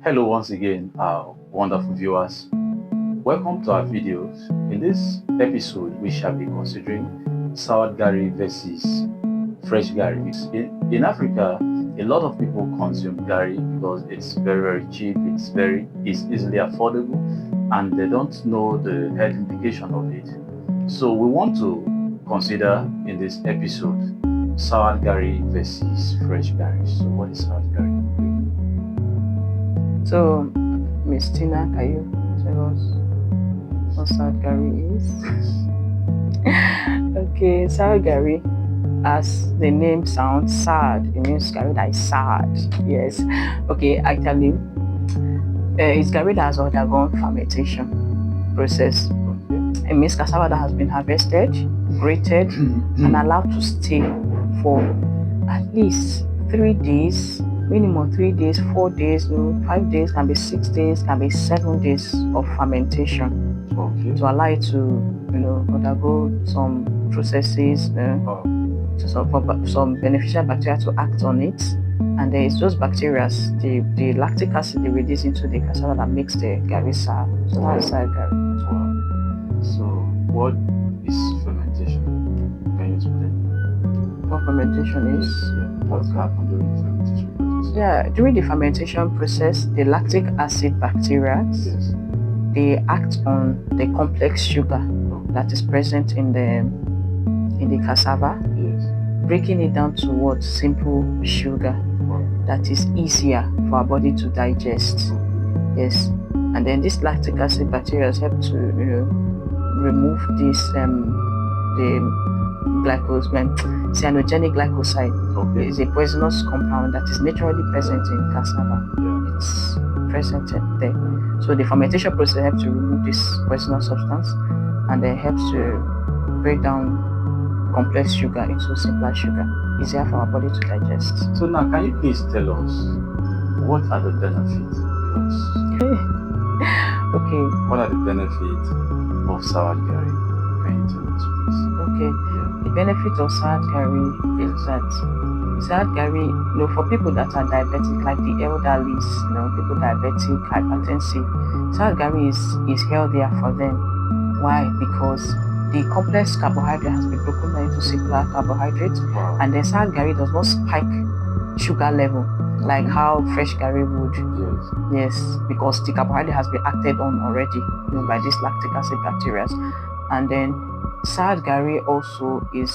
Hello once again, our wonderful viewers. Welcome to our videos. In this episode, we shall be considering sour Garri versus fresh Garri. In Africa, a lot of people consume Garri because it's very cheap, it's easily affordable, and they don't know the health implication of it. So we want to consider in this episode sour Garri versus fresh Garri. So what is sour Garri? So, Miss Tina, can you tell us what sour Garri is? Okay, sour Garri, as the name sounds, sad. It means Garri that is sad. Yes. Okay, actually, it's Garri that has undergone fermentation process. It means cassava that has been harvested, grated, and allowed to stay for at least 3 days. Minimum 3 days, 4 days, 5 days, can be 6 days, can be 7 days of fermentation to allow it to, undergo some processes, some beneficial bacteria to act on it, and there is those bacteria, the lactic acid they release into the cassava that makes the Garri sour. So that's sour Garri. Wow. So what is fermentation? Can you explain? What fermentation is? What happens during the fermentation process? During the fermentation process, the lactic acid bacteria, they act on the complex sugar that is present in the cassava, breaking it down to what simple sugar that is easier for our body to digest. Yes, and then this lactic acid bacteria help to remove this the cyanogenic glycoside. Is a poisonous compound that is naturally present in cassava. It's present there. So the fermentation process helps to remove this poisonous substance, and then helps to break down complex sugar into simpler sugar, easier for our body to digest. So now, can you please tell us what are the benefits? Okay. What are the benefits of sour Garri? Can you tell us, please? Okay. The benefit of sour Garri is that sour Garri, for people that are diabetic, like the elderly, people diabetic, hypertensive, sour Garri is healthier for them. Why? Because the complex carbohydrate has been broken down into simpler carbohydrates, and the sour Garri does not spike sugar level like how fresh Garri would. Yes, because the carbohydrate has been acted on already by this lactic acid bacteria, and then sour Garri also it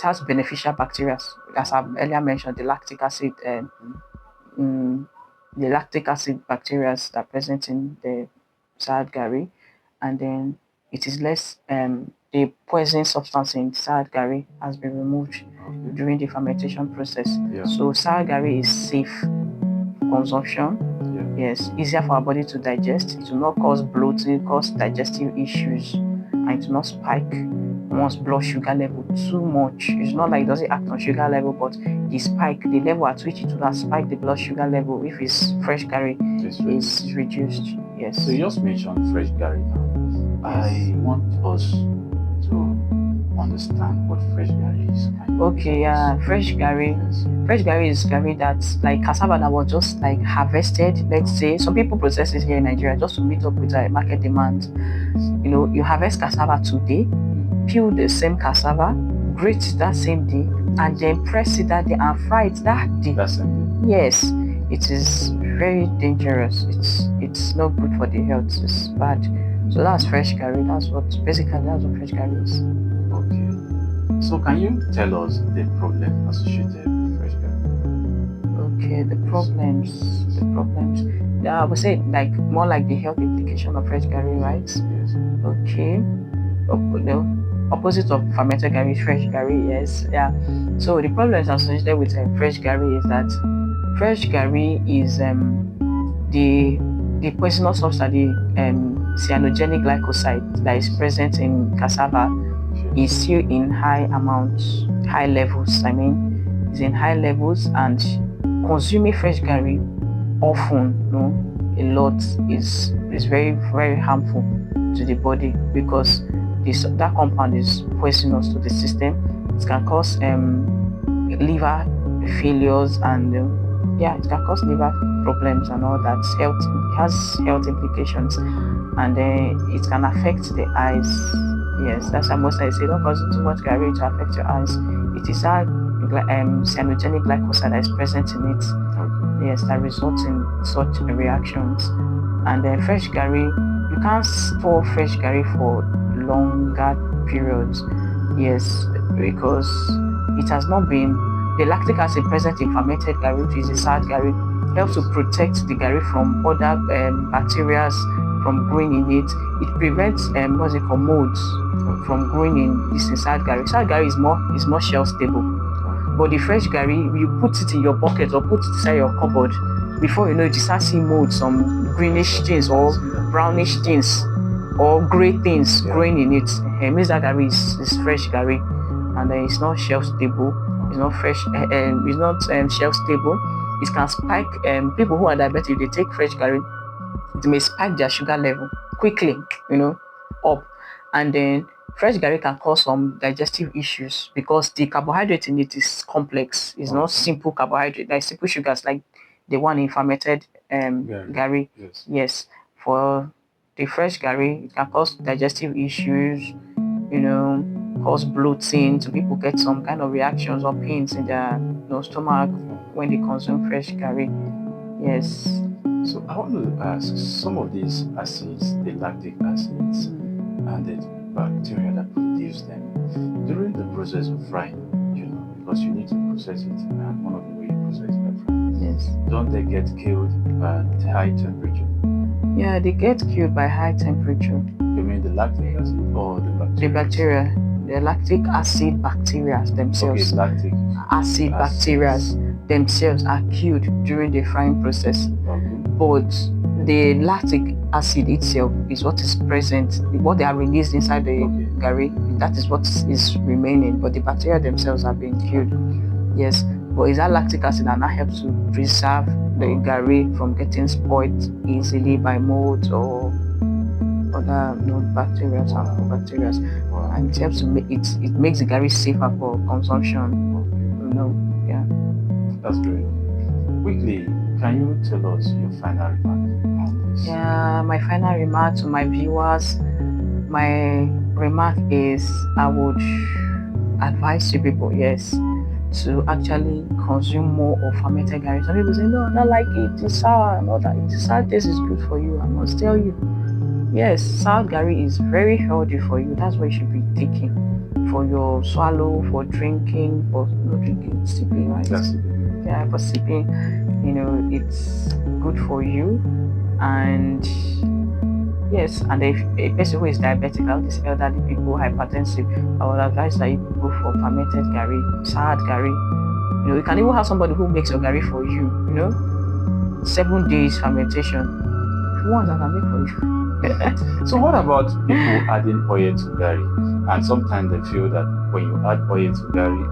has beneficial bacteria, as I earlier mentioned, the lactic acid bacteria that are present in the sour Garri, and then it is less the poison substance in sour Garri has been removed during the fermentation process. So sour Garri is safe for consumption. Yes, easier for our body to digest. It will not cause bloating, cause digestive issues, and it will not spike one's blood sugar level too much. It's not like it doesn't act on sugar level, but the level at which it will have spiked the blood sugar level if it's fresh Garri is reduced. Yes. So you just mentioned fresh Garri now. I want us to understand what fresh Garri is. Fresh Garri. Fresh Garri is Garri that's like cassava that was just like harvested. Let's say some people process it here in Nigeria just to meet up with market demand. You harvest cassava today, peel the same cassava, grate it that same day, and then press it that day and fry it that day. That same day. Yes, it is very dangerous. It's not good for the health. It's bad. So that's fresh Garri. That's what fresh Garri is. Okay. So can you tell us the problem associated with fresh Garri? Okay, the problems. I would say more like the health implication of fresh Garri, right? Yes. Okay. Opposite of fermented Garri is fresh Garri. Yes. Yeah. So the problems associated with fresh Garri is that fresh Garri is the poisonous substance, the cyanogenic glycoside that is present in cassava is still in high levels. It's in high levels, and consuming fresh Garri often, a lot is very, very harmful to the body because that compound is poisonous to the system. It can cause liver failures and Yeah, it can cause liver problems and all that. It has health implications, and it can affect the eyes. Yes, that's why most I say don't consume too much Garri to affect your eyes. It is our cyanogenic glycoside that is present in it. Yes, that results in such reactions. And fresh Garri, you can't store fresh Garri for longer periods.Is, because it has not been, the lactic acid present in fermented Garri, which is a sour Garri, helps to protect the Garri from other bacteria from growing in it. It prevents what's it called, molds from growing in this inside Garri. Sour Garri is more shelf stable. But the fresh Garri, you put it in your bucket or put it inside your cupboard, before you know it, you start seeing mold, some greenish things or brownish things or grey things growing in it. It means that Garri is fresh Garri, and it's not shelf stable. It's not fresh. It's not shelf stable. It can spike. People who are diabetic, they take fresh Garri, it may spike their sugar level quickly, up, and then fresh Garri can cause some digestive issues because the carbohydrate in it is complex. It's not simple carbohydrate, like simple sugars like the one in fermented Garri. Yes, for the fresh Garri, it can cause digestive issues, cause bloating. So people get some kind of reactions or pains in their stomach when they consume fresh Garri. Yes. So I want to ask, some of these acids, the lactic acids, and the bacteria that produce them, during the process of frying, because you need to process it, and one of the ways you process it by frying, yes, don't they get killed at high temperature? Yeah, they get killed by high temperature. You mean the lactic acid or the bacteria? The bacteria, the lactic acid bacteria themselves. Okay, lactic acid bacteria themselves are killed during the frying process. Okay. But the lactic acid itself is what is present, what they are released inside the Garri, that is what is remaining. But the bacteria themselves are being killed. Yes, but is that lactic acid that now helps to preserve the Garri from getting spoiled easily by molds or other bacteria and bacteria, and it helps to make it makes the Garri safer for consumption. Yeah. That's great. Quickly, can you tell us your final remark on this? Yeah, my final remark to my viewers. My remark is I would advise you people, yes, to actually consume more of fermented Garri. Some people say, no, I don't like it, it's sour, and all that. It's sour taste is good for you. I must tell you, yes, sour Garri is very healthy for you. That's what you should be taking for your swallow, for drinking, for not drinking, sipping, right? Yeah, for sipping, it's good for you. And yes, and if a person who is diabetic, all these elderly people, hypertensive, I would advise that you go for fermented Garri, sour Garri. You can even have somebody who makes your Garri for you, 7 days fermentation. If you want, I can make for you. So what about people adding oil to Garri? And sometimes they feel that when you add oil to Garri,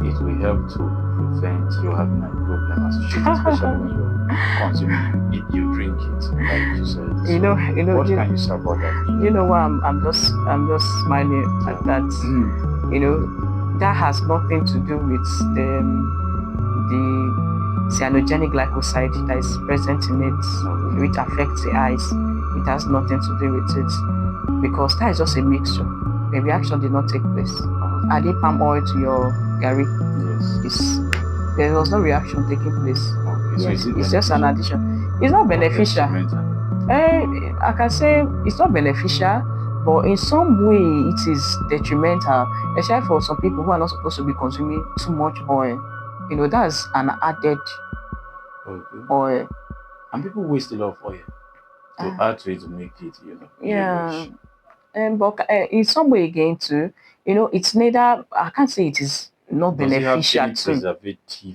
it will help to prevent you having a problem associated, especially when you're consuming it, you drink it, like you said. So what can you say about that? You know what? I'm just smiling at that. That has nothing to do with the cyanogenic glycoside that is present in it, which affects the eyes. It has nothing to do with it, because that is just a mixture. The reaction did not take place. Adding palm oil to your Garri, there was no reaction taking place. Yes, it's just an addition. It's not beneficial. I can say it's not beneficial, but in some way it is detrimental, especially for some people who are not supposed to be consuming too much oil. That's an added oil. And people waste a lot of oil to add to it to make it, Yeah. But in some way again too, it's neither, I can't say it is not beneficial too.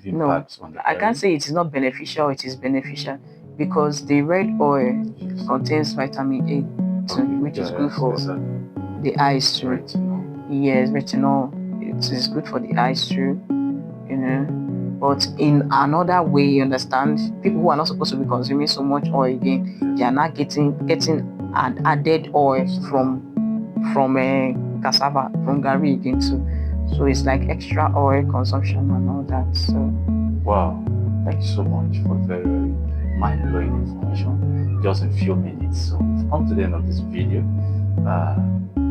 No, I can't say it is not beneficial, it is beneficial, because the red oil contains vitamin A too, which is good for the eyes too. Yes, retinol. It is good for the eyes too, But in another way, you understand, people who are not supposed to be consuming so much oil again, they are not getting an added oil from cassava, from Garri again too. So it's like extra oil consumption and all that. So wow, Thank you so much for very mind-blowing information just in a few minutes. So we've come to the end of this video.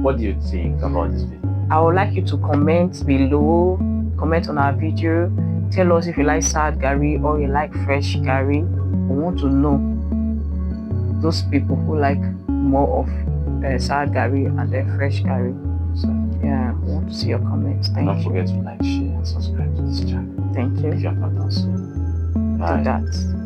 What do you think about this video? I would like you to comment below, comment on our video, tell us if you like sour Garri or you like fresh Garri. We want to know those people who like more of sour Garri and then fresh Garri. So Yeah, we want to see your comments. Thank don't you. forget to like, share, and subscribe to this channel Thank you. if you have not done so. Do Bye. that.